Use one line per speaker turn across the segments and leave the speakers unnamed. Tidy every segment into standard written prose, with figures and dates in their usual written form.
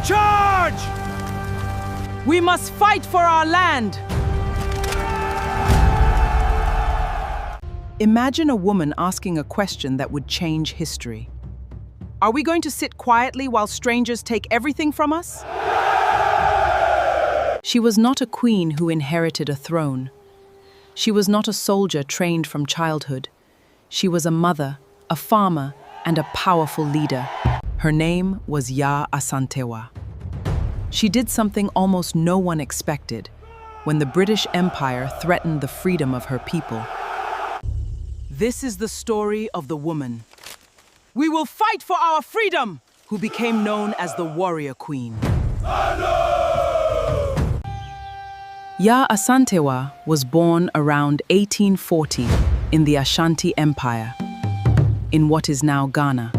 Charge!
We must fight for our land! Imagine a woman asking a question that would change history. Are we going to sit quietly while strangers take everything from us? She was not a queen who inherited a throne. She was not a soldier trained from childhood. She was a mother, a farmer, and a powerful leader. Her name was Yaa Asantewaa. She did something almost no one expected when the British Empire threatened the freedom of her people. This is the story of the woman. We will fight for our freedom, who became known as the warrior queen. Yaa Asantewaa was born around 1840 in the Ashanti Empire, in what is now Ghana.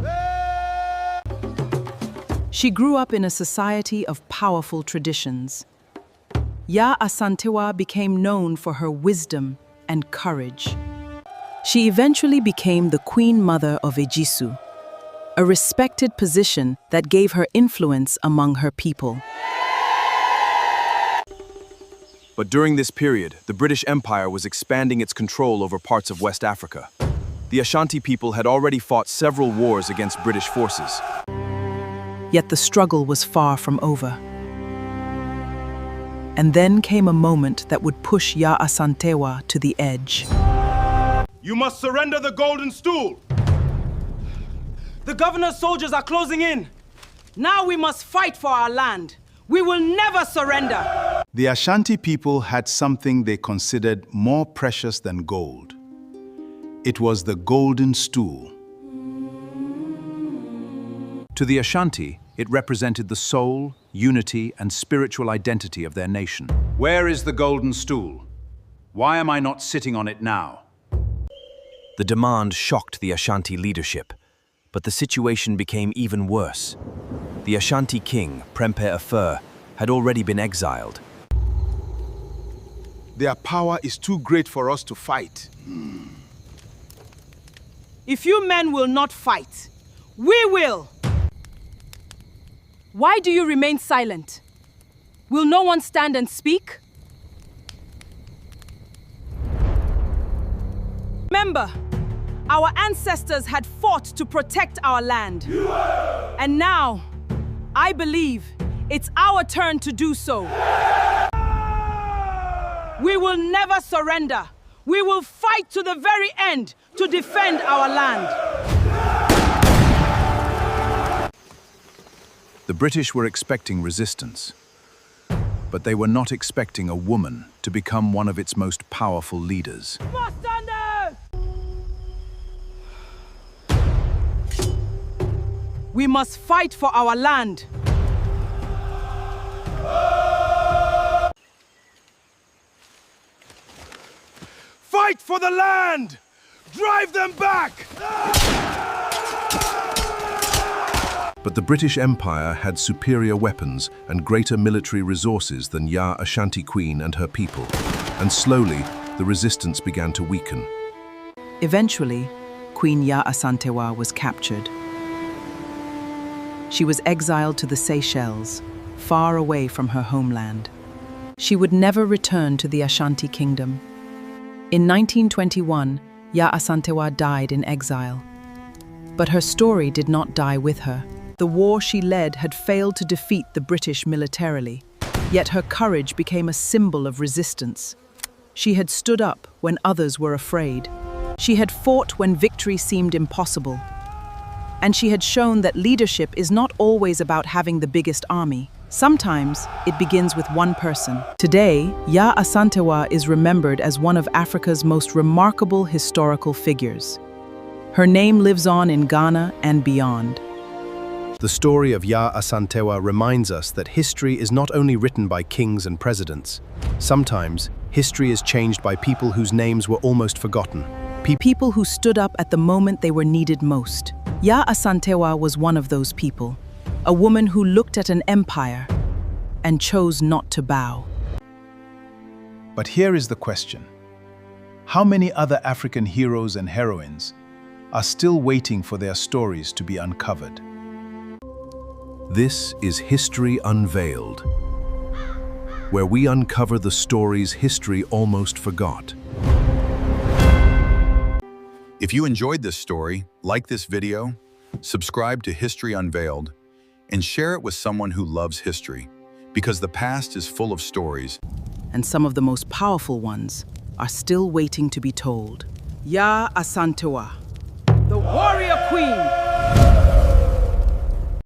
She grew up in a society of powerful traditions. Yaa Asantewaa became known for her wisdom and courage. She eventually became the Queen Mother of Ejisu, a respected position that gave her influence among her people.
But during this period, the British Empire was expanding its control over parts of West Africa. The Ashanti people had already fought several wars against British forces.
Yet the struggle was far from over. And then came a moment that would push Yaa Asantewaa to the edge.
You must surrender the golden stool!
The governor's soldiers are closing in. Now we must fight for our land. We will never surrender.
The Ashanti people had something they considered more precious than gold. It was the golden stool.
To the Ashanti, it represented the soul, unity, and spiritual identity of their nation. Where is the golden stool? Why am I not sitting on it now?
The demand shocked the Ashanti leadership, but the situation became even worse. The Ashanti king, Prempeh Afur, had already been exiled.
Their power is too great for us to fight.
If you men will not fight, we will! Why do you remain silent? Will no one stand and speak? Remember, our ancestors had fought to protect our land. And now, I believe it's our turn to do so. We will never surrender. We will fight to the very end to defend our land.
The British were expecting resistance, but they were not expecting a woman to become one of its most powerful leaders.
We must fight for our land.
Fight for the land! Drive them back!
But the British Empire had superior weapons and greater military resources than Yaa Ashanti Queen and her people, and slowly the resistance began to weaken.
Eventually, Queen Yaa Asantewaa was captured. She was exiled to the Seychelles, far away from her homeland. She would never return to the Ashanti kingdom. In 1921, Yaa Asantewaa died in exile. But her story did not die with her. The war she led had failed to defeat the British militarily, yet her courage became a symbol of resistance. She had stood up when others were afraid. She had fought when victory seemed impossible. And she had shown that leadership is not always about having the biggest army. Sometimes it begins with one person. Today, Yaa Asantewaa is remembered as one of Africa's most remarkable historical figures. Her name lives on in Ghana and beyond.
The story of Yaa Asantewaa reminds us that history is not only written by kings and presidents. Sometimes, history is changed by people whose names were almost forgotten.
People who stood up at the moment they were needed most. Yaa Asantewaa was one of those people, a woman who looked at an empire and chose not to bow.
But here is the question. How many other African heroes and heroines are still waiting for their stories to be uncovered?
This is History Unveiled, where we uncover the stories history almost forgot.
If you enjoyed this story, like this video, subscribe to History Unveiled, and share it with someone who loves history, because the past is full of stories.
And some of the most powerful ones are still waiting to be told. Yaa Asantewaa, the warrior queen.